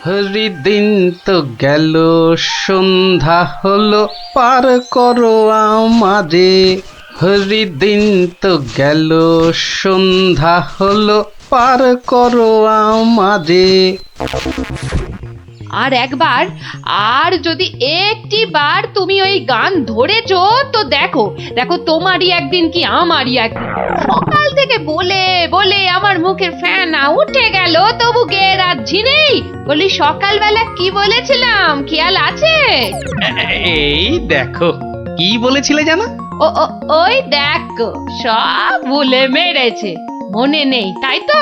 হরিদিন তো গেল, সন্ধ্যা হলো, পার করো আমারে। হরিদিন তো গেল, সন্ধ্যা হলো, পার করো আমারে। আর একবার, আর যদি একটি বার তুমি ওই গান ধরেছো তো দেখো দেখো, তোমারই একদিন কি আমারই একদিন। সকাল থেকে বলে বলে আমার মুখের ফেনা উঠে গেল, তবু গেয়ে রাখছি নেই। বলি সকালবেলা কি বলেছিলাম, খেয়াল আছে? এই দেখো, কি বলেছিলে জানো? ও ও ওই দেখো, সব ভুলে মেরেছে, মনে নেই তাই তো?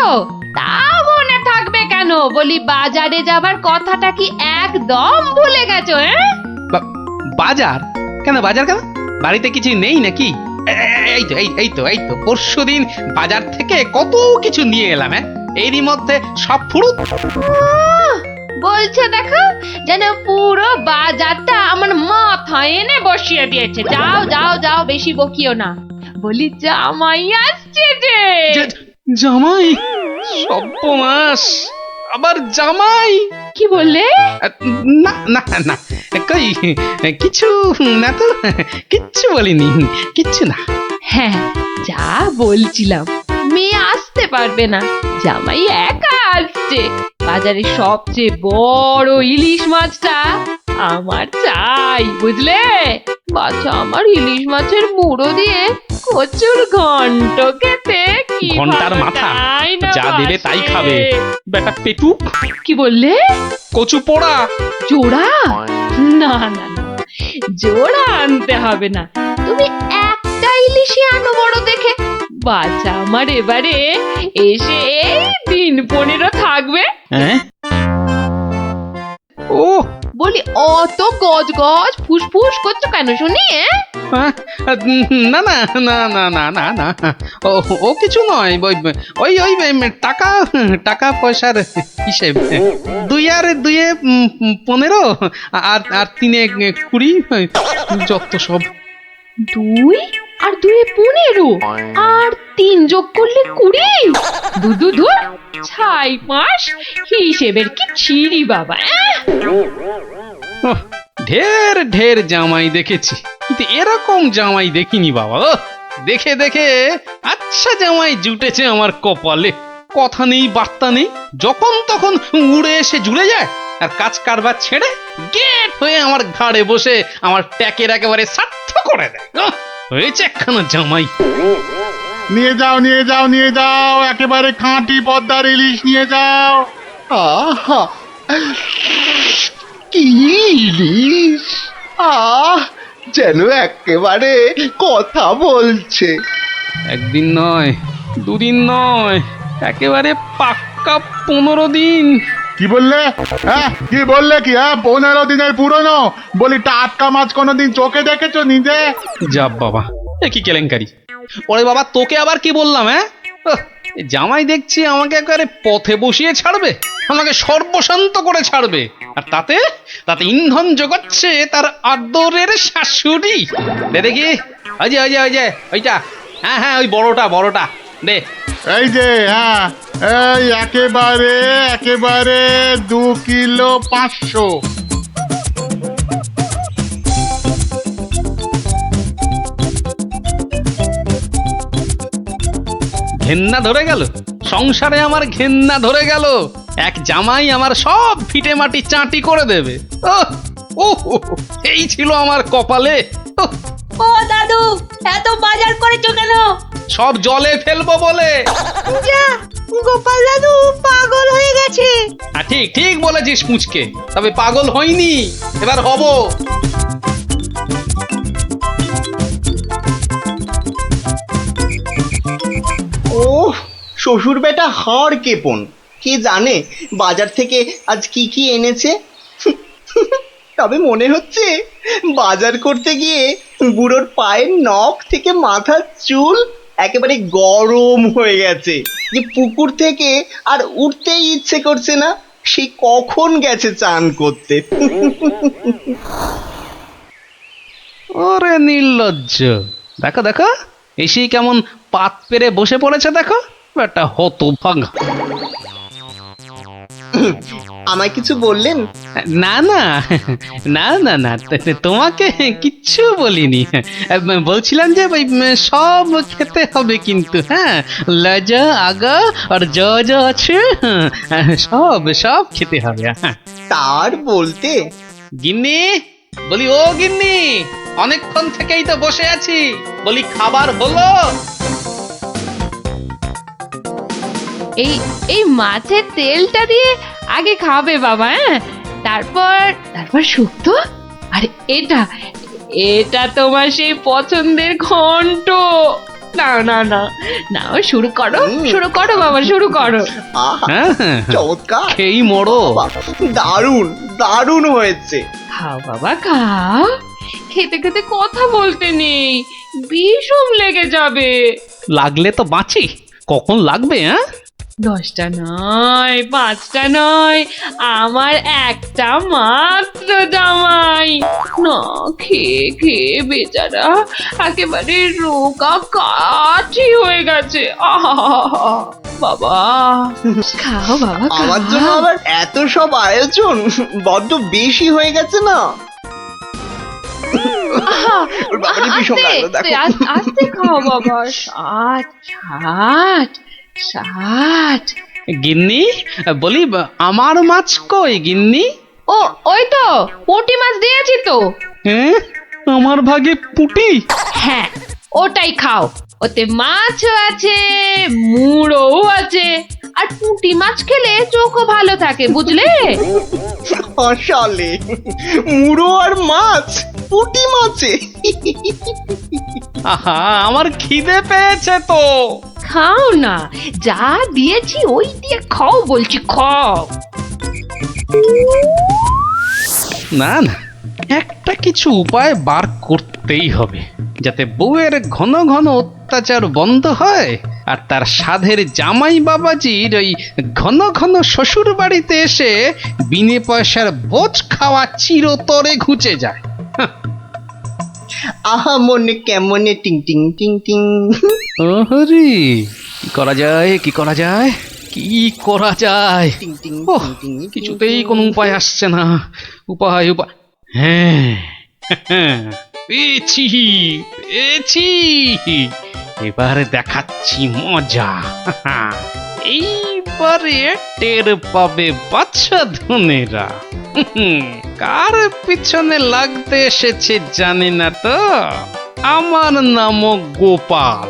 তা মনে থাকবে কেন? বলি বাজারে যাবার কথাটা কি একদম ভুলে গেছো? বাজার কেন? বাজার কেন? বাড়িতে কিছু নেই নাকি? এই তো পরশুদিন বাজার থেকে কত কিছু নিয়ে এলাম। এরই মধ্যে সব ফুরুত। বলছে দেখো, যেন পুরো বাজারটা আমার মাথায় এনে বসিয়ে দিয়েছে। যাও যাও যাও, বেশি বকিও না। বলি জামাই আসছে যে। জামাই? সর্বনাশ, আবার জামাই? কি বললে? না না না, কই কিছু না তো, কিচ্ছু বলিনি, কিচ্ছু না। হ্যাঁ, যা বলছিলাম, মেয়ে আসতে পারবে না, জামাই একা আসছে। বাজারে সবচেয়ে বড় ইলিশ মাছটা আমার চাই, বুঝলে? বাচ্চা আমার ইলিশ মাছের মুড়ো দিয়ে কচুর ঘন্ট খেতে কি ঘন্টার মাথা যা দেবে তাই খাবে, বেটা পেটু। কি বললে? কচু পোড়া জোড়া? না না না, জোড়া আনতে হবে না, তুমি একটা ইলিশই আনো বড় দেখে। বাচ্চা আমার এবারে এসে দিন 15 থাকবে। ও বলি অত গজ গজ ফুসফুস করছো কেন শুনি? না না না না না না না, ও কিছু নয়। ওই ওই টাকা টাকা পয়সার হিসেব। 2 আর 2 15, আর 3 20, যত সব। 2 আর 2 15, আর 3 যোগ করলে 20। দু ছাই মাস হিসেবের কি ছিরি বাবা। ঢের ঢের জামাই দেখেছি, কিন্তু এরকম জামাই দেখিনি বাবা। দেখে দেখে আচ্ছা জামাই জুটেছে আমার কপালে। কথা নেই বার্তা নেই, যখন তখন উড়ে এসে জুড়ে যায়, আর কাজ কারবার ছেড়ে গেট হয়ে আমার ঘাড়ে বসে আমার ট্যাকের একেবারে সার্থ করে দেয়। হয়েছে একখানা জামাই। নিয়ে যাও নিয়ে যাও নিয়ে যাও, একেবারে খাঁটি পদ্মার ইলিশ নিয়ে যাও। আহা, কি ইলিশ! আহ, যেন একেবারে কথা বলছে। একদিন নয়, 2 দিন নয়, একেবারে পাক্কা 15 দিন। কি বললে? হ্যাঁ, কি বললে? কি? হ্যাঁ, 15 দিনের পুরনো? বলি টাটকা মাছ কোনোদিন চোখে দেখেছো নিজে? যা বাবা, এ কি কেলেঙ্কারি! ওরে বাবা, তোকে আবার কি বললাম? জামাই দেখছি আমাকে একেবারে পথে বসিয়ে ছাড়বে, আমাকে সর্বশান্ত করে ছাড়বে, আর তাতে তাতে ইন্ধন যোগাচ্ছে তার আদরের শাশুড়ি। দে দেখি, ওই যে ওই যে ওই যে ওইটা, হ্যাঁ হ্যাঁ, ওই বড়টা বড়টা দে। এই যে, হ্যাঁ, এই একেবারে একেবারে 2 কিলো 500। ঘেন্না ধরে গেল, সংসারে আমার ঘেন্না ধরে গেল। এক জামাই আমার সব ফিটে মাটি চাটি করে দেবে। ও এই ছিল আমার কপালে। ও দাদু, এত বাজার করেছো কেন? সব জলে ফেলবো বলে। যা, গোপাল দাদু পাগল হয়ে গেছে। ঠিক ঠিক বলেছিস পুচকে, তবে পাগল হইনি, এবার হব। ও শ্বশুর বেটা হাড় কেপন, কে জানে বাজার থেকে আজ কি কি এনেছে। তবে মনে হচ্ছে বাজার করতে গিয়ে বুড়োর পায়ের নখ থেকে মাথার চুল একেবারে গরম হয়ে গেছে, যে পুকুর থেকে আর উঠতেই ইচ্ছে করছে না। সেই কখন গেছে চান করতে। ওরে নির্লজ্জ, দেখো দেখো, এসেই কেমন পাত পেরে বসে পড়েছে দেখো, একটা হতভাগা। আমায় কিছু বললেন? না না না না না তোমাকে কিচ্ছু বলিনি। বলছিলাম যে ওই সব খেতে হবে কিন্তু, হ্যাঁ, লজা আগা আর যা যা আছে সব সব খেতে হবে। হ্যাঁ তার বলতে গিন্নি, বলি ও গিন্নি, অনেকক্ষণ থেকেই তো বসে আছি, বলি খাবার হলো? এই এই মাছের তেলটা দিয়ে আগে খাবে বাবা, হ্যাঁ, তারপর তারপর শুক্তো। আরে এটা এটা তোমার সেই পছন্দের ঘন্ট। না না না না, শুরু করো শুরু করো বাবা, শুরু করো। আহা, হ্যাঁ হ্যাঁ, চমৎকার, খেয়েই মরো। বাহ, দারুণ দারুণ হয়েছে। খাও বাবা খাও, খেতে খেতে কথা বলতে নেই, বিষম লেগে যাবে। লাগলে তো বাঁচি, কখন লাগবে? হ্যাঁ 10টা নয়, 5টা নয়, আমার একটা মাত্র জামাই। না খেয়ে খেয়ে বেচারা একেবারে রোগা কাঠি হয়ে গেছে। আহা বাবা, খাও বাবা আমার জন্য খাও। আবার এত সব আয়োজন বড্ড বেশি হয়ে গেছে না? আহা, ওর বাবারই ভীষণ আস্তে, লাগলো, দেখো। আস্তে খাও বাবা। 60 60। গিন্নি, বলি আমার মাছ কই গিন্নি? ও ওই তো পুঁটি মাছ দিয়েছি তো। হ্যাঁ, আমার ভাগে পুটি? হ্যাঁ ওটাই খাও, ওতে মাছও আছে, মুড়োও আছে, আর পুঁটি মাছ খেলে চোখও ভালো থাকে, বুঝলে? আসলে মুড়ো আর মাছ, পুঁটি মাছে। আহা, আমার খিদে পেয়েছে তো। খাও না, যা দিয়েছি ওই দিয়ে খাও বলছি, খাও। না না, একটা কিছু উপায় বার করতেই হবে, যাতে বউয়ের ঘন ঘন অত্যাচার বন্ধ হয়, আর তার সাধের জামাই বাবাজির ওই ঘন ঘন শ্বশুর বাড়িতে এসে বিনে পয়সার বোঝ খাওয়া চিরতরে ঘুচে যায়। আহা মনে কেমনে টিং টিং টিং টিং। ওহরি, কি করা যায়, কি করা যায়, কি করা যায়? টিং টিং ওহ, টিং টিং টিং কিছুতেই টিং। কোনো উপায় আসছে না। উপায় উপায়, হ্যাঁ পেয়েছি পেয়েছি, এবার দেখাচ্ছি মজা। এইবারে টের পাবে বাচ্চা ধনেরা কার পিছনে লাগতে এসেছে জানি না তো। আমার নাম গোপাল।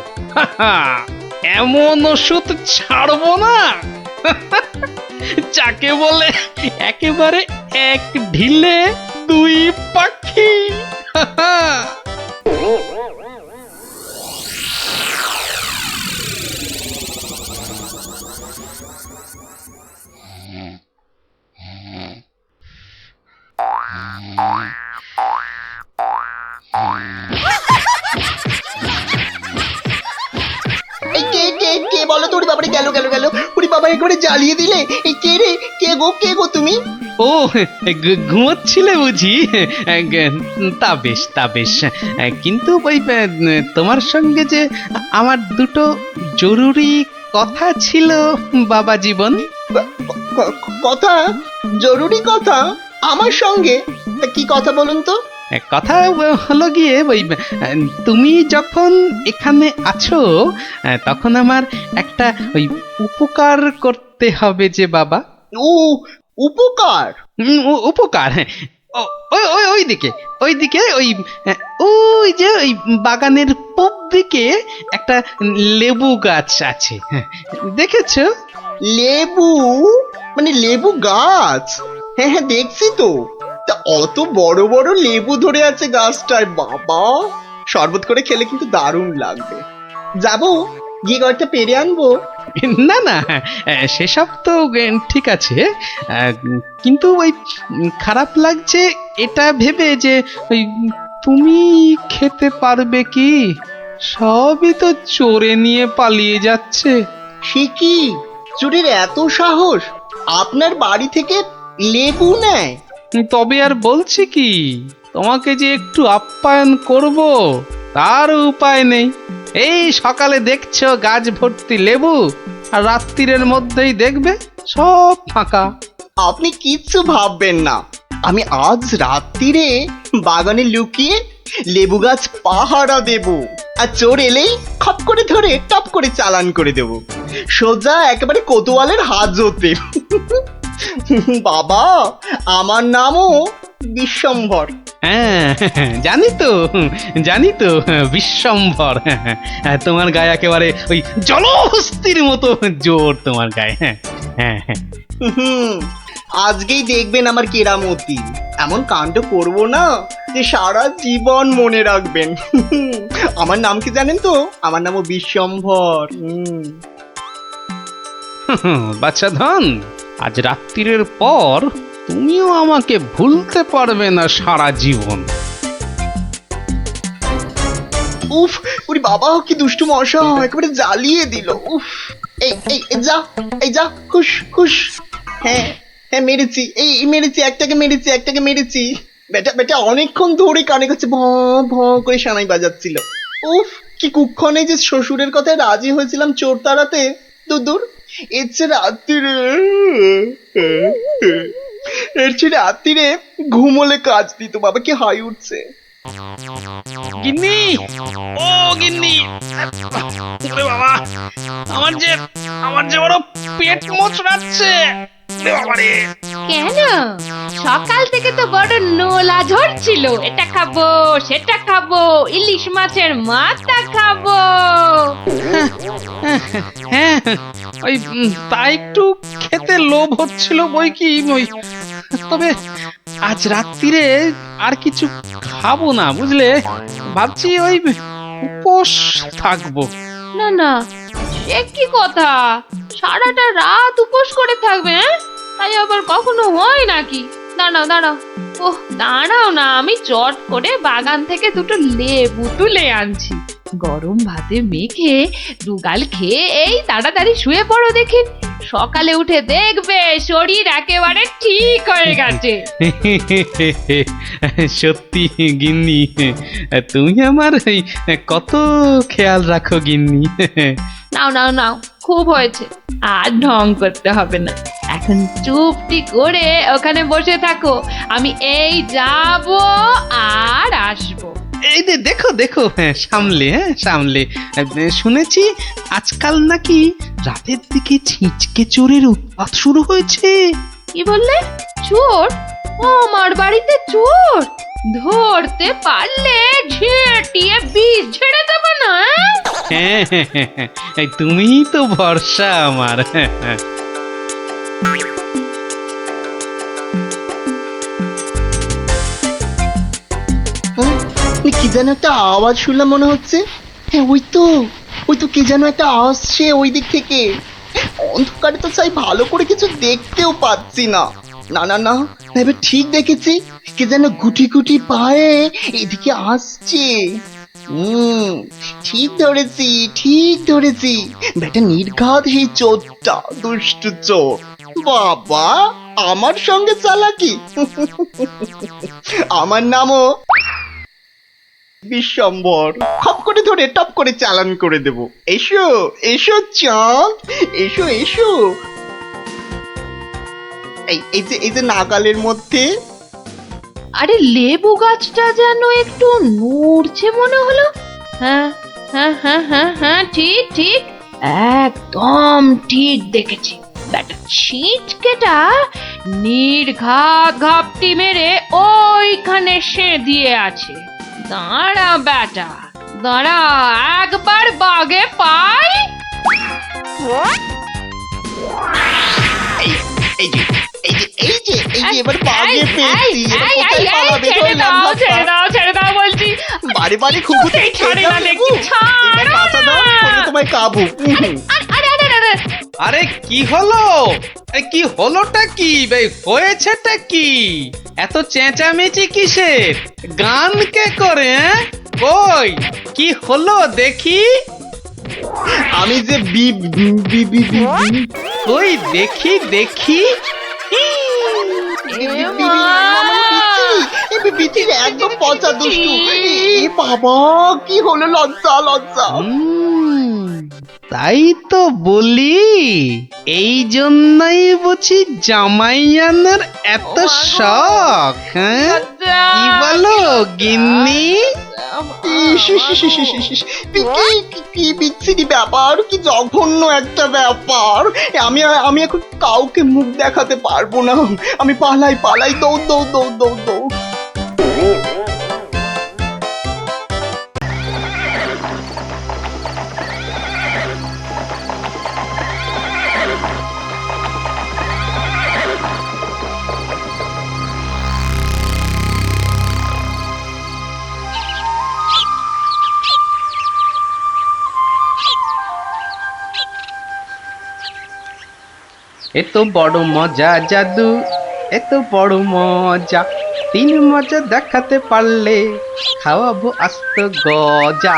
এমন ওষুধ ছাড়বো না যাকে বলে একেবারে এক ঢিলে দুই পাখি। এই কে কে কে বলো তো? ওরে বাবারে, গেল গেল গেল, ওরে বাবা একেবারে জ্বালিয়ে দিলে। এই কে রে, কে গো তুমি? ও, ঘুমোচ্ছিলে বুঝি? তা বেশ তা বেশ, কিন্তু ওই তোমার সঙ্গে যে আমার দুটো জরুরি কথা ছিল বাবা জীবন। কথা? জরুরি কথা আমার সঙ্গে? তা কি কথা বলুন তো? কথা হলো গিয়ে ওই তুমি যখন এখানে আছো তখন আমার একটা ওই উপকার করতে হবে যে বাবা। ও, উপকার? উপকার, হ্যাঁ। ওইদিকে ওই যে ওই বাগানের পূব দিকে একটা লেবু গাছ আছে, দেখেছো? লেবু? মানে লেবু গাছ? হ্যাঁ হ্যাঁ দেখছি তো। তা অত বড় বড় লেবু ধরে আছে গাছটায়, বাবা শরবত করে খেলে কিন্তু দারুণ লাগবে। যাবো, গিয়ে কয়েকটা পেরে আনবো। না না, সেসব তো ঠিক আছে, কিন্তু ওই খারাপ লাগছে এটা ভেবে যে ওই তুমি খেতে পারবে কি? সবই তো চোরে নিয়ে পালিয়ে যাচ্ছে। সে কি, চুরির এত সাহস? আপনার বাড়ি থেকে লেবু নেয়? তবে আর বলছি কি, তোমাকে যে একটু আপ্যায়ন করব তার উপায় নেই। এই সকালে দেখছো গাছ ভর্তি লেবু, আর রাত্রিরের মধ্যেই দেখবে সব ফাঁকা। আপনি কিচ্ছু ভাববেন না, আমি আজ রাত্রিরে বাগানে লুকিয়ে লেবু গাছ পাহারা দেব, আর চোর এলেই খপ করে ধরে টপ করে চালান করে দেব, সোজা একেবারে কোতোয়ালের হাজতে। বাবা, আমার নামও বিশ্বম্ভর। হ্যাঁ, জানি তো বিশ্বম্ভর। তোমার গায়ে একেবারে ওই জলহস্তির মতো জোর তোমার গায়ে। হ্যাঁ হ্যাঁ হ্যাঁ। হুম, আজকেই দেখবেন আমার কেরামতি, এমন কাণ্ড করব না যে সারা জীবন মনে রাখবেন। আমার নাম কি জানেন তো? আমার নামও বিশ্বম্ভর। বাচ্চা ধন, আজ রাত্রির পর তুমিও আমাকে ভুলতে পারবে না সারা জীবন। উফ, ওরে বাবা, কি দুষ্টু মশা, একেবারে জ্বালিয়ে দিল। উফ, এই এই এই যা, এই যা, খুশ খুশ। হ্যাঁ হ্যাঁ, মেরেছি, এই মেরেছি, একটাকে মেরেছি। বেটা বেটা অনেকক্ষণ ধরে কানে কাছে ভ ভ করে সানাই বাজাচ্ছিল। উফ, কি কুক্ষণে যে শ্বশুরের কথায় রাজি হয়েছিলাম চোর তাড়াতে। দূর, এর চেয়ে রাত্রিরে ঘুমোলে কাজ দিত। বাবা, কি হাই উঠছে। গিন্নি, ও গিন্নি, ওরে বাবা, আমার যে বড় পেট মোচড়াচ্ছে। বাবারে, কেন? সকাল থেকে তো বড় নোলা ঝরছিল, এটা খাবো সেটা খাবো, ইলিশ মাছের মাথা খাবো। হ্যাঁ, ওই তা একটু খেতে লোভ হচ্ছিল বই কি, ওই তবে আজ রাত্রিরে আর কিছু খাবো না, বুঝলে। ভাবছি ওই উপোস থাকবো। না না, সে কি কথা? সারাটা রাত উপোস করে থাকবে? হ্যাঁ, তাই আবার কখনো হয় নাকি? দাঁড়াও, ওহ দাঁড়াও না, আমি চট করে বাগান থেকে দুটো লেবু তুলে আনছি। গরম ভাতে মেখে দুগাল খেয়ে এই তাড়াতাড়ি শুয়ে পড়ো দেখি, সকালে উঠে দেখবে শরীর একেবারে ঠিক হয়ে গেছে। সত্যি গিন্নি, তুমি আমার কত খেয়াল রাখো গিন্নি। নাও, খুব হয়েছে, আর ঢং করতে হবে না। এখন চুপটি করে ওখানে বসে থাকো, আমি এই যাব আর আসবো। এই যে দেখো, সামলে শুনেছি আজকাল নাকি রাতের দিকে ছিঁচকে চোরের উৎপাত শুরু হয়েছে। কি বললে? চোর? আমার বাড়িতে চোর? ধরতে পারলে ঝেঁটিয়ে বিষ ঝেড়ে দেবো না? হ্যাঁ, তুমিই তো ভরসা আমার। কি যেন একটা আওয়াজ শুনলাম মনে হচ্ছে। হ্যাঁ, ওই তো কি যেন একটা আসছে ওই দিক থেকে। অন্ধকারে তো চাই ভালো করে কিছু দেখতেও পাচ্ছি না। না, এবার ঠিক দেখেছি, কে যেন গুটি পায়ে এদিকে আসছে। ঠিক ধরেছি, বেটা নির্ঘাত সেই চোরটা, দুষ্টু চোর। বাবা, আমার সঙ্গে চালাকি। আমার নামও বিশ্বম্ভর। খপ করে ধরে টপ করে চালান করে দেব। এসো চাঁদ, এসো। এই যে নাগালের মধ্যে। আরে লেবু গাছটা যেন একটু নড়ছে মনে হলো। হ্যাঁ, ঠিক, একদম ঠিক দেখেছি। ব্যাটা ছিটকেটা নির্ঘাত ঘাপটি মেরে ওইখানে দিয়ে আছে। দাঁড়া বেটা, একবার বাগে পাই। এই যে এবার বাগে পেয়েছি। ছেড়ে দাও বলছি। বাড়ি খুব তোমায় কাবু। আরে কি হলোটা কি হয়েছেটা কি? এত চেঁচামেচি কিসের? গান কে করে? কই কি হলো দেখি? আমি যে ওই দেখি একদম পচা দুষ্টু। বাবা, কি হলো? লজ্জা। তাই তো বলি, এই জন্যই বুঝি জামাই আনার এত শখ, হ্যাঁ? কি বলো গিন্নি? ইস, ইস, ইস, ইস, ইস, ইস, ইস, কি বিচ্ছিরি ব্যাপার, কি জঘন্য একটা ব্যাপার। আমি এখন কাউকে মুখ দেখাতে পারবো না। আমি পালাই, দৌড় দৌড় দৌড় দৌড় দৌড়। এত বড় মজা জাদু, এত বড় মজা, তিন মজা দেখাতে পারলে খাওয়াবো আস্ত গজা।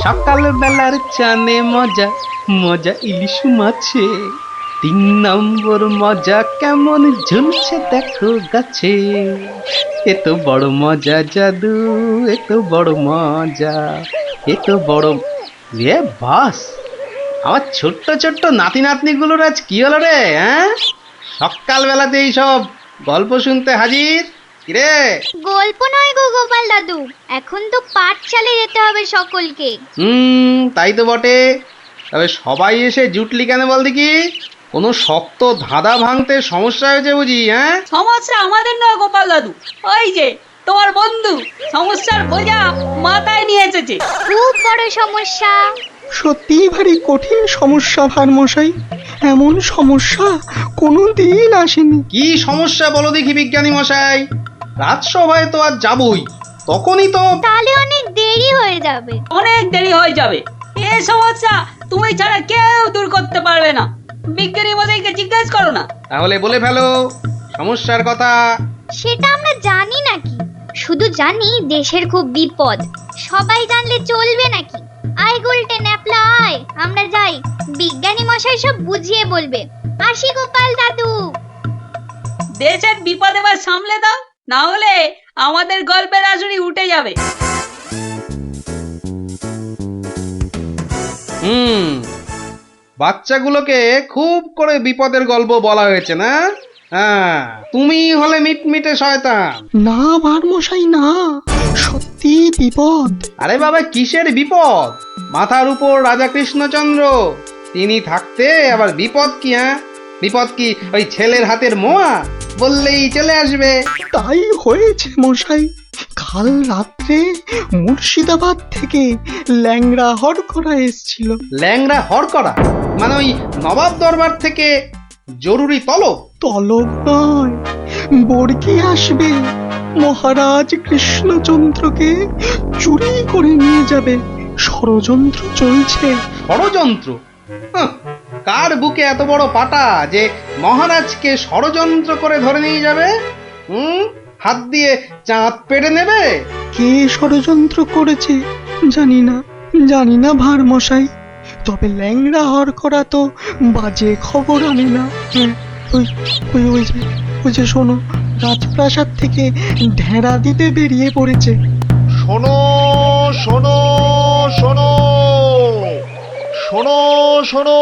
সকাল বেলার চানে মজা, মজা ইলিশ মাছে, 3 নম্বর মজা কেমন ঝুলছে দেখো গাছে। এত বড় মজা জাদু, এত বড় মজা, এত বড় বাস। আমার ছোট্ট ছোট্ট নাতি নাতনিগুলোর আজ কি হলো রে? হ্যাঁ, সকালবেলাতে এই সব গল্প শুনতে হাজির। কিরে, গল্প নয় গো গোপাল দাদু, এখন তো পাঠশালে যেতে হবে সকলকে। তাই তো বটে। তবে সবাই এসে জুটলি কেন বল দেখি? কোনো শক্ত ধাঁধা ভাঙতে সমস্যা হয়েছে বুঝি? হ্যাঁ, সমস্যা আমাদের নয় গোপাল দাদু, ওই যে তোমার বন্ধু সমস্যার বোঝা মাথায় নিয়ে এসেছে। খুব বড় সমস্যা। সত্যিই ভারী কঠিন সমস্যা ভারমশাই। এমন সমস্যা কোনোদিন আসেনি। কি সমস্যা বলো দেখি বিজ্ঞানী মশাই? রাজসভায় তো আজ যাবই, তখনই তো। তাহলে অনেক দেরি হয়ে যাবে। অনেক দেরি হয়ে যাবে। এই সমস্যা তুমি ছাড়া কেউ দূর করতে পারবে না। বিজ্ঞানী মশাইকে জিজ্ঞেস করো না। তাহলে বলে ফেলো সমস্যার কথা। সেটা আমরা জানি নাকি? শুধু জানি দেশের খুব বিপদ। সবাই জানলে চলবে নাকি? আয় গুলটে ন্যাপলা আয়, আমরা যাই। বিজ্ঞানী মশাই সব বুঝিয়ে বলবে। আসি গোপাল দাদু। দেশের বিপদ এবার সামলে দাও, না হলে আমাদের গল্পের আসরই উঠে যাবে। বাচ্চাগুলোকে খুব করে বিপদের গল্প বলা হয়েছে না? হ্যাঁ, তুমি হলে মিটমিটে শয়তান। না ভারমশাই না, সত্যি বিপদ। আরে বাবা, কিসের বিপদ? মাথার উপর রাজা কৃষ্ণচন্দ্র, তিনি থাকতে আবার বিপদ কি? হ্যাঁ, বিপদ কি ওই ছেলের হাতের মোয়া বললেই চলে আসবে? তাই হয়েছে মশাই। কাল রাত্রে মুর্শিদাবাদ থেকে ল্যাংড়া হরকরা এসছিল। ল্যাংড়া হরকরা মানে ওই নবাব দরবার থেকে জরুরি তলব? তলব নয়, বর্গি আসবে। মহারাজ কৃষ্ণচন্দ্রকে চুরি করে নিয়ে যাবে। ষড়যন্ত্র চলছে। ষড়যন্ত্র? হাহ, কার বুকে এত বড় পাটা যে মহারাজকে ষড়যন্ত্র করে ধরে নিয়ে যাবে? হাত দিয়ে চাঁদ পেড়ে নেবে? কে ষড়যন্ত্র করেছে জানি না ভারমশাই। তবে ল্যাংড়া হরকরা তো বাজে খবর আনে না। ওই যে শোনো, রাজপ্রাসাদ থেকে ঢেঁড়া দিতে বেরিয়ে পড়েছে। শোনো শোনো শোনো শোনো শোনো,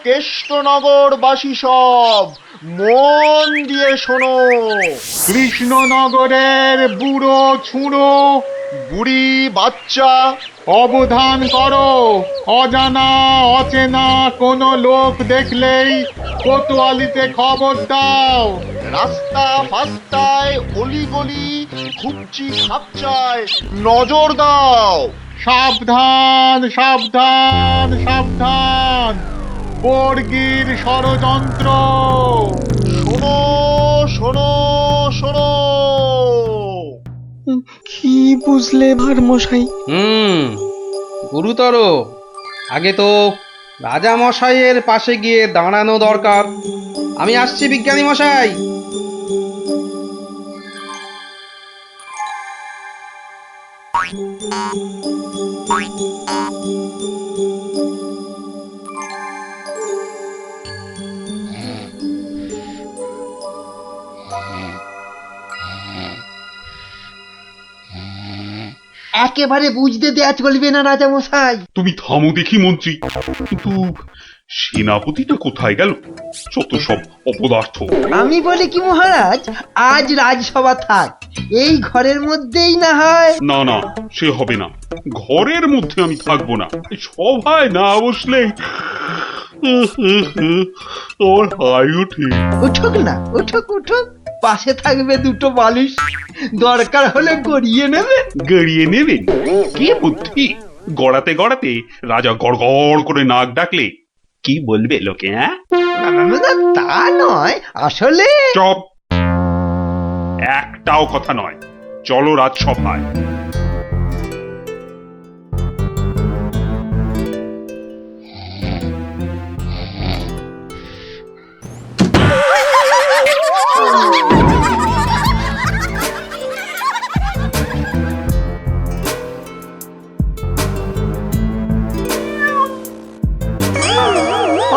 কেষ্টনগরবাসী সব মন দিয়ে শোনো। কৃষ্ণনগরের বুড়ো ছুঁড়ো বুড়ি বাচ্চা, অবধান করো। অজানা অচেনা কোনো লোক দেখলেই কোতোয়ালিতে খবর দাও। রাস্তা ফাস্তায় অলিগলি ঘুপচি খাপচায় নজর দাও। সাবধান সাবধান সাবধান, বর্গির ষড়যন্ত্র। শোনো শোনো শোনো। কি বুঝলে ভারমশাই? গুরুতর। আগে তো রাজা মশাইয়ের পাশে গিয়ে দাঁড়ানো দরকার। আমি আসছি বিজ্ঞানী মশাই। একেবারে বুঝতে দেয়া চলবে না রাজামশাই। তুমি থামো দেখি মন্ত্রী, কিন্তু সেনাপতিটা কোথায় গেল? যত সব অপদার্থ। আমি বলি কি মহারাজ, আজ রাজসভা থাক, এই ঘরের মধ্যেই না হয়। না না, সে হবে না। ঘরের মধ্যে আমি থাকবো না। এই সভায় না বসলে আমার হাই ওঠে। উঠুক না, উঠুক উঠুক, পাশে থাকবে দুটো বালিশ, দরকার হলে গড়িয়ে নেবে। গড়িয়ে নেবেন? কি বুদ্ধি! গড়াতে গড়াতে রাজা গড় গড় করে নাক ডাকলে কি বলবে লোকে? হ্যাঁ, তা নয়, আসলে চপ! একটাও কথা নয়, চলো রাজসভায়।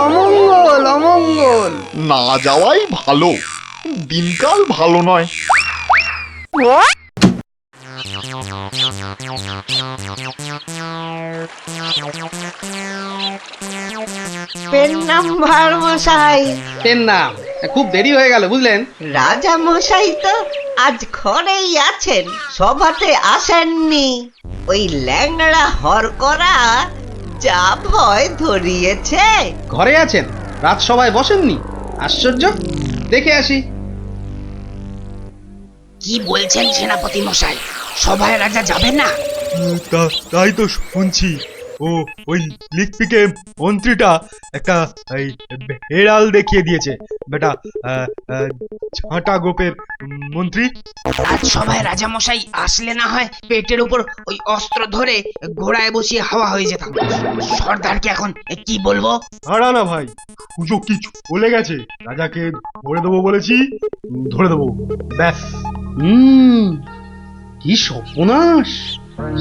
অমঙ্গল অমঙ্গল। না যাওয়াই ভালো, দিনকাল ভালো নয়। পেন নাম্বার মশাই। এর নাম খুব দেরি হয়ে গেল বুঝলেন। রাজা মশাই তো আজ ঘরেই আছেন, সভাতে আসেননি। ওই ল্যাংড়া হরকরা যা ভয় ধরিয়েছে। ঘরে আছেন, রাজসভায় বসেননি? আশ্চর্য, দেখে আসি। কি বলছেন সেনাপতি মশাই, সভায় রাজা যাবেন না? তাই তো শুনছি। ও ওই লিকপিকে মন্ত্রীটা একটা হেড়াল দেখিয়ে দিয়েছে বেটা, ঝাঁটা গোপের মন্ত্রী। রাজসভায় রাজা মশাই আসলে না হয় পেটের উপর ওই অস্ত্র ধরে ঘোড়ায় বসিয়ে হাওয়া হয়ে যেতাম। সর্দারকে এখন কি বলবো? হারা না ভাই, সুযোগ কি চলে গেছে। রাজাকে ধরে দেবো বলেছি, ধরে দেবো, ব্যাস। কি সর্বনাশ!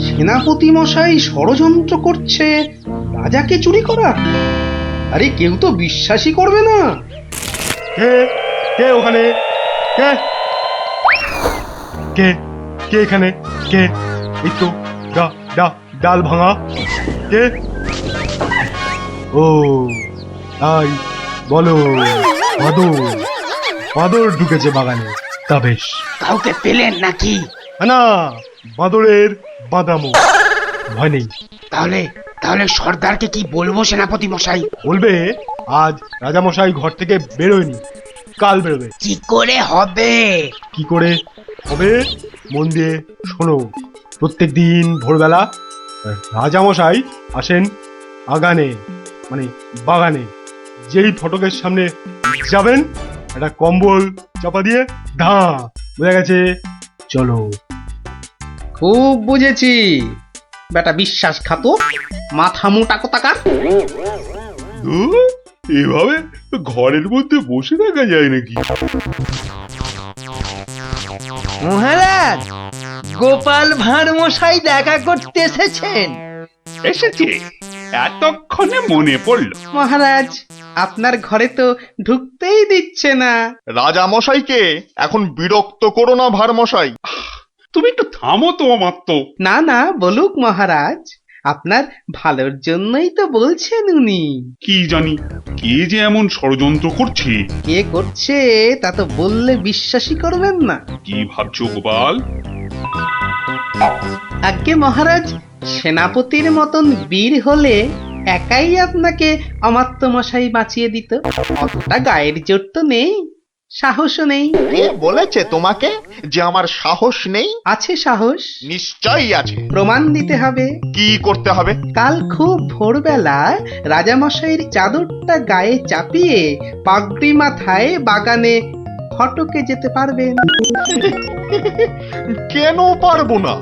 সেনাপতি মশাই ষড়যন্ত্র করছে রাজাকে চুরি করা। আরে কেউ তো বিশ্বাসই করবে না। কে কে ওখানে? কে কে কে এখানে? কে? এই তো ডাল ভাঙা। কে? ও তাই বলো, বাদর ঢুকেছে বাগানে। তা বেশ, কাউকে পেলেন নাকি? না, বাদরের বাদামো, ভয় নেই। তাহলে তাহলে সর্দারকে কি বলবো সেনাপতি মশাই? বলবে আজ রাজামশাই ঘর থেকে বেরোয়নি, কাল বেরোবে। কি করে হবে? কি করে হবে মন দিয়ে শোনো। প্রত্যেক দিন ভোরবেলা রাজামশাই আসেন আগানে, মানে বাগানে। যেই ফটকের সামনে যাবেন, একটা কম্বল চাপা দিয়ে ধা, বোঝা গেছে? চলো। খুব বুঝেছি, বেটা বিশ্বাসঘাতক, মাথা মোটা কোথাকার। এভাবে ঘরের মধ্যে বসে থাকা যায় নাকি? মহারাজ, গোপাল ভাঁড় মশাই দেখা করতে এসেছেন। এসেছে? এতক্ষণে মনে পড়লো। মহারাজ, আপনার ঘরে তো ঢুকতেই দিচ্ছে না। রাজা মশাইকে এখন বিরক্ত করো না ভার মশাই। তুমি একটু থামো তো মাত্র। না না, বলুক মহারাজ, আপনার ভালোর জন্যই তো বলছেন উনি। কি জানি কে যে এমন ষড়যন্ত্র করছে। কে করছে তা তো বললে বিশ্বাসই করবেন না। কি ভাবছো গোপাল? আজ্ঞে মহারাজ, সেনাপতির মতন বীর হলে একাই আপনাকে অমাত্য মশাই বাঁচিয়ে দিত। অতটা গায়ের জোর তো নেই, সাহসও নেই। কে বলেছে তোমাকে যে আমার সাহস নেই? আছে সাহস, নিশ্চয়ই আছে। প্রমাণ দিতে হবে। কি করতে হবে? কাল খুব ভোরবেলা রাজামশাইয়ের চাদরটা গায়ে চাপিয়ে পাগড়ি মাথায় বাগানে ফটকে যেতে পারবেন। কেন পারবো না?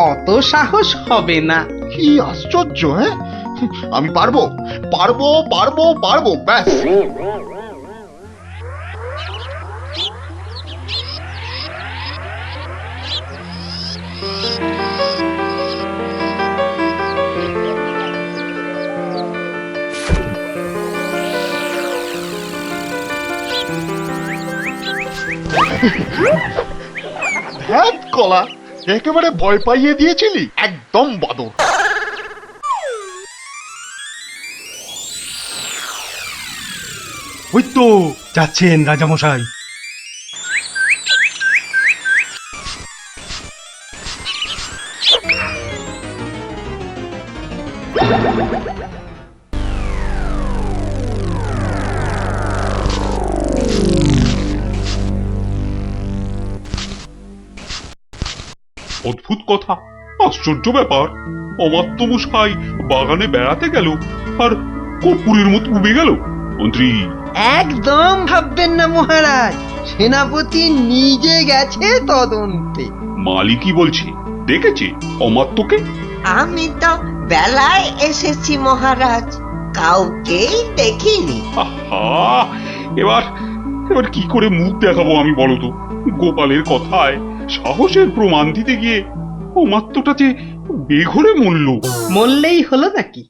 অত সাহস হবে না। কি আশ্চর্য! হ্যাঁ, আমি পারবো পারবো পারবো পারবো, ব্যাস। ধ্যাত কলা, একেবারে ভয় পাইয়ে দিয়েছিলি, একদম বাদর। ওই তো যাচ্ছেন রাজামশাই। অদ্ভুত কথা, আশ্চর্য ব্যাপার। অমাত্য মশাই বাগানে বেড়াতে গেল আর কর্পূরের মতো উবে গেল। মন্ত্রী, একদম ভাববেন না মহারাজ, সেনাপতি নিজে গেছে তদন্তে। মালিকই বলছে দেখেছে অমাত্যকে। আমি তো বেলায় এসেছি মহারাজ, কাউকেই দেখিনি। আহা, এবার এবার কি করে মুখ দেখাবো আমি বলো তো? গোপালের কথায় সাহসের প্রমাণ দিতে গিয়ে অমাত্যটা যে বেঘরে মরল। মরলেই হলো নাকি?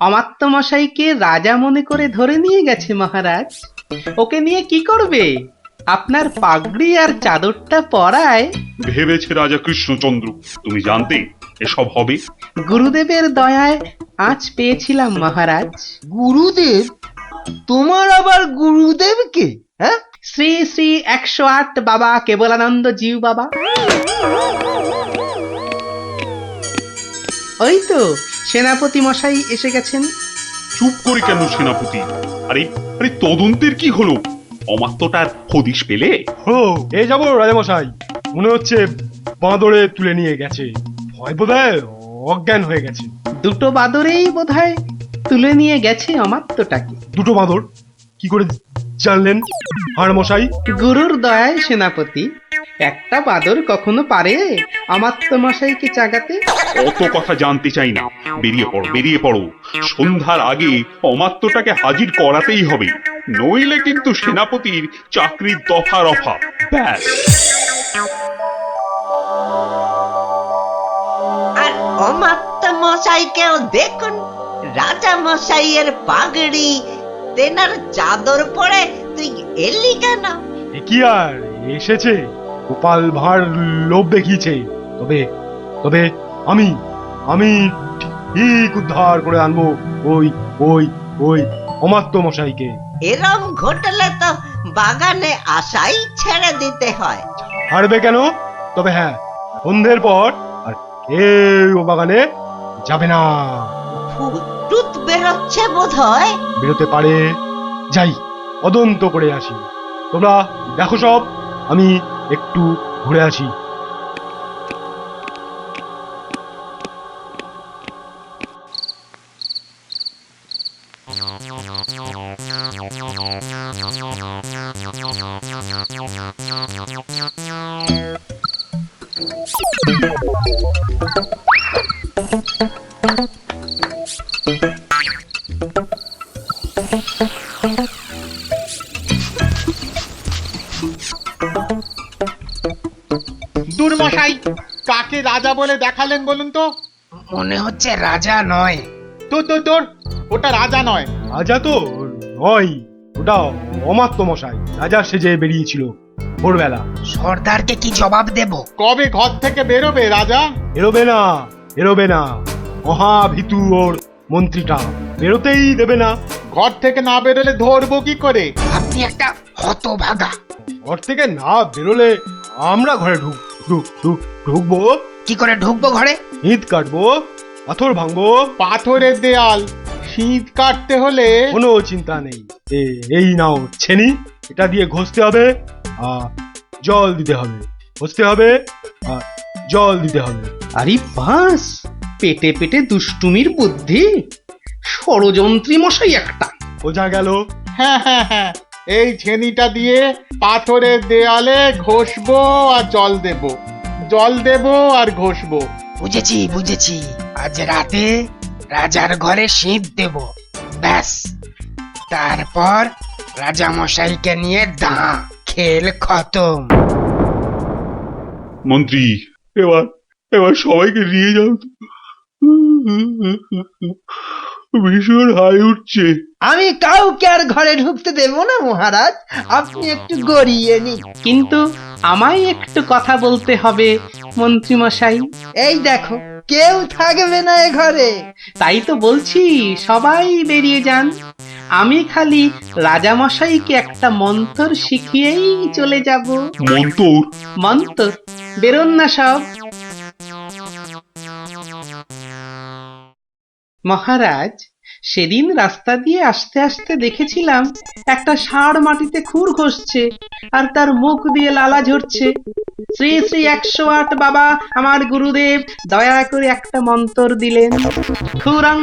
অমাত্য মশাইকে রাজা মনে করে ধরে নিয়ে গেছে মহারাজ। ওকে নিয়ে কি করবে? আপনার পাগড়ি আর চাদরটা পরায় ভেবেছে রাজা কৃষ্ণচন্দ্র তুমি জানতে এসব হবে? গুরুদেবের দয়ায় আজ পেয়েছিলাম মহারাজ। গুরুদেব? তোমার আবার গুরুদেব কে? হ্যাঁ, শ্রী শ্রী 108 বাবা কেবলানন্দ জিউ বাবা। ওই তো সেনাপতি মশাই এসে গেছেন। চুপ করে কেন সেনাপতি? আরে আরে তদন্তের কি হলো? অমাত্যটার হদিশ পেলে? ও এ যাবো রাজামশাই, মনে হচ্ছে বাঁদরে তুলে নিয়ে গেছে। ভয় বোধহয় অজ্ঞান হয়ে গেছে। দুটো বাদরেই বোধহয় তুলে নিয়ে গেছে অমাত্যটাকে। দুটো বাঁদর? কি করে জানলেন হাড় মশাই? গুরুর দয়ায় সেনাপতি। একটা বাদর কখনো পারে অমাত্য মশাইকে চাগাতে? অত কথা জানতে চাই না, বেরিয়ে পড়ো বেরিয়ে পড়ো। সন্ধ্যার আগে অমাত্যটাকে হাজির করাতেই হবে, নইলে কিন্তু সেনাপতির চাকরির দফা রফা। ব্যাস। আর অমাত্য মশাইকেও দেখুন, রাজা মশাইয়ের পাগড়ি তেনার চাদর পরে তুই এলি কেন? এ কি আর এসেছে, গোপাল ভাঁড় লোভ দেখিয়েছে। তবে তবে আমি আমি ঠিক উদ্ধার করে আনবো ওই ওই ওই অমাত্য মশাইকে। এরম ঘটলে তো বাগানে আসাই ছেড়ে দিতে হয়। হারবে কেন? তবে হ্যাঁ, সন্ধ্যের পর আর কেউ বাগানে যাবে না। ভূত বেরোচ্ছে বোধ হয়। বেরোতে পারে, যাই তদন্ত করে আসি। তোমরা দেখো সব, আমি একটু ঘুরে আসি। দুর্মশাই, কাকে রাজা বলে দেখালেন বলুন তো? মনে হচ্ছে রাজা নয়। তোর ওটা রাজা নয়। রাজা তো নয়, ওটা অমাত্য মশাই। রাজা সেজে বেরিয়েছিল ভোরবেলা। সর্দারকে কি জবাব দেব? কবে ঘর থেকে বেরোবে রাজা? এরোবে না, এরোবে না। মহাভীতু ওর মন্ত্রীটা, বেরোতেই দেবে না। ঘর থেকে না বেরোলে ধরবো কি করে? আপনি একটা হতভাগা। ঘর থেকে না বেরোলে আমরা ঘরে ঢুকবো। কি করে ঢুকবো ঘরে? ঈদ কাটবো, পাথর ভাঙবো। পাথরের দেয়াল, শীত কাটতে হলে কোনো চিন্তা নেই। এই নাও ছেনি, এটা দিয়ে ঘষতে হবে আর জল দিতে হবে, ঘষতে হবে আর জল দিতে হবে। আরে বাস, পেটে পেটে দুষ্টুমির বুদ্ধি। ষড়যন্ত্রী মশাই একটা। বোঝা গেল? হ্যাঁ, এই ছেনিটা দিয়ে পাথরের দেয়ালে ঘষবো আর জল দেবো আর ঘষবো। বুঝেছি বুঝেছি, আজ রাতে রাজার ঘরে শীত দেব, ব্যাস। তারপর রাজা মশাইকে নিয়ে খেল খতম। মন্ত্রী, এবার এবার সবাইকে নিয়ে যাও তো। ভীষণ হাই উঠছে। আমি কাউকে আর ঘরে ঢুকতে দেব না মহারাজ, আপনি একটু গড়িয়ে নিন। কিন্তু আমায় একটু কথা বলতে হবে মন্ত্রী মশাই। এই দেখো, কেউ থাকবে না এ ঘরে। তাই তো বলছি, সবাই বেরিয়ে যান। আমি খালি রাজামশাইকে একটা মন্ত্র শিখিয়েই চলে যাব। মন্তর? মন্ত্র, বেরোন না সব। মহারাজ, সেদিন রাস্তা দিয়ে আসতে আসতে দেখেছিলাম একটা ষাঁড় মাটিতে খুর ঘষছে আর তার মুখ দিয়ে লালা ঝরছে। শ্রী শ্রী 108 বাবা আমার গুরুদেব দয়া করে একটা মন্ত্র দিলেন। খুরং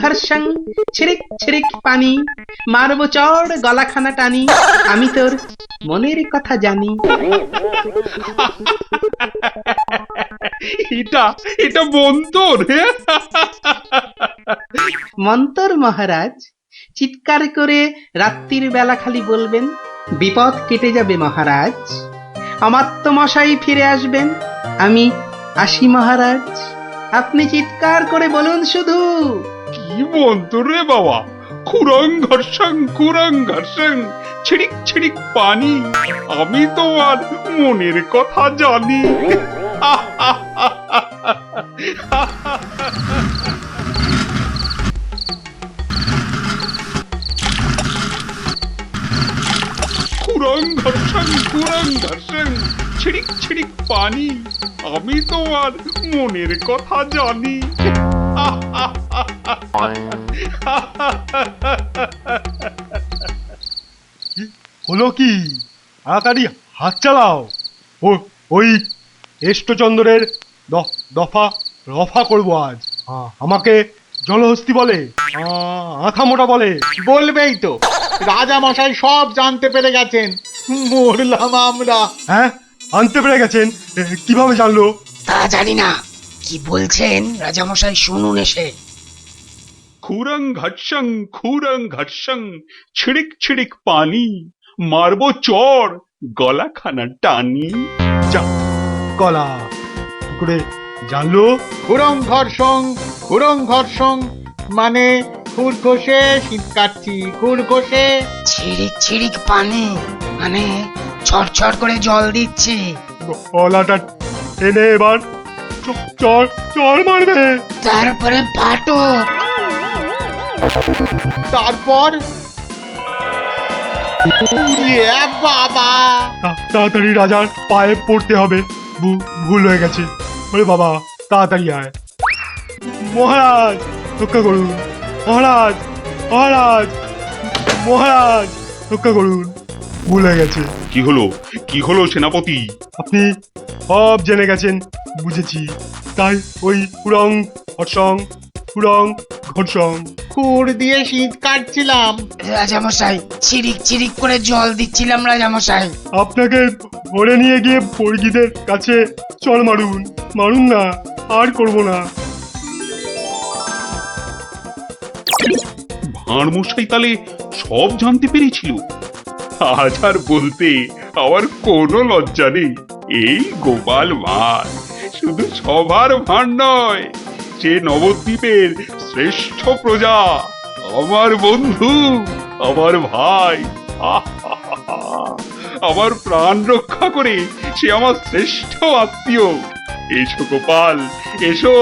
ঘর্ষং ছিরিক ছিরিক পানি, মারবো চড় গলাখানা টানি, আমি তোর মনের কথা জানি। এটা মন্তর? মন্তর মহারাজ, চিৎকার করে রাত্রির বেলা খালি বলবেন, বিপদ কেটে যাবে মহারাজ, অমাত্য মশাই ফিরে আসবেন, আমি আসি মহারাজ। আপনি চিৎকার করে বলুন শুধু। কি মন্তর রে বাবা? খুরং ঘর্ষং ছিড়িক ছিড়িক পানি, আমি তোমার মনের কথা জানি। খুরং ঘর্ষং ছিড়িক ছিড়িক পানি, আমি তোমার মনের কথা জানি। হলো কি? তাড়াতাড়ি হাত চালাও। ওই এষ্টচন্দ্রের দফা রফা করবো আজ। আমাকে জলহস্তি বলে, আথা মোটা বলে। বলবেই তো, রাজা মশাই সব জানতে পেরে গেছেন। মরলাম আমরা। হ্যাঁ, আনতে পেরে গেছেন? কিভাবে জানলো? তা জানি না, কি বলছেন রাজামশাই শুনুন এসে। খুরং ঘর্ষং ছিড়িক ছিড়িক পানি, মারবো চড় গলাখানা টানি। যা গলা কি করে জানলো? খুরং ঘর্ষং মানে খুর ঘষে শীত কাটছি, খুর ঘষে। ছিড়িক ছিড়িক পানি মানে ছড়ছড় করে জল দিচ্ছে। গলাটা টেনে এবার চর মারবে। তারপরে ফাটক। তারপর বাবা, তাড়াতাড়ি রাজার পায়ে পড়তে হবে। ভুল হয়ে গেছে। ওরে বাবা, তাড়াতাড়ি আয়। মহারাজ রক্ষা করুন, মহারাজ রক্ষা করুন, ভুল হয়ে গেছে। কি হলো সেনাপতি? আপনি সব জেনে গেছেন, বুঝেছি। তাই ওই খুরং ঘর্ষং খুর দিয়ে শীত কাটছিলাম। রাজামশাই, ছিরিক ছিরিক করে জল দিচ্ছিলাম রাজামশাই। আপনাকে ধরে নিয়ে গিয়ে বর্গীদের কাছে চল মারুন না, আর করব না। ভাঁড় মশাই তাহলে সব জানতে পেরেছিল। আজ আর বলতে আমার কোনো লজ্জা নেই। এই গোপাল ভাঁড় শুধু সবার ভাঁড় নয়, সে নবদ্বীপের শ্রেষ্ঠ প্রজা, আমার বন্ধু, আমার ভাই। আমার প্রাণ রক্ষা করে সে আমার শ্রেষ্ঠ আত্মীয়। এসো গোপাল, এসো।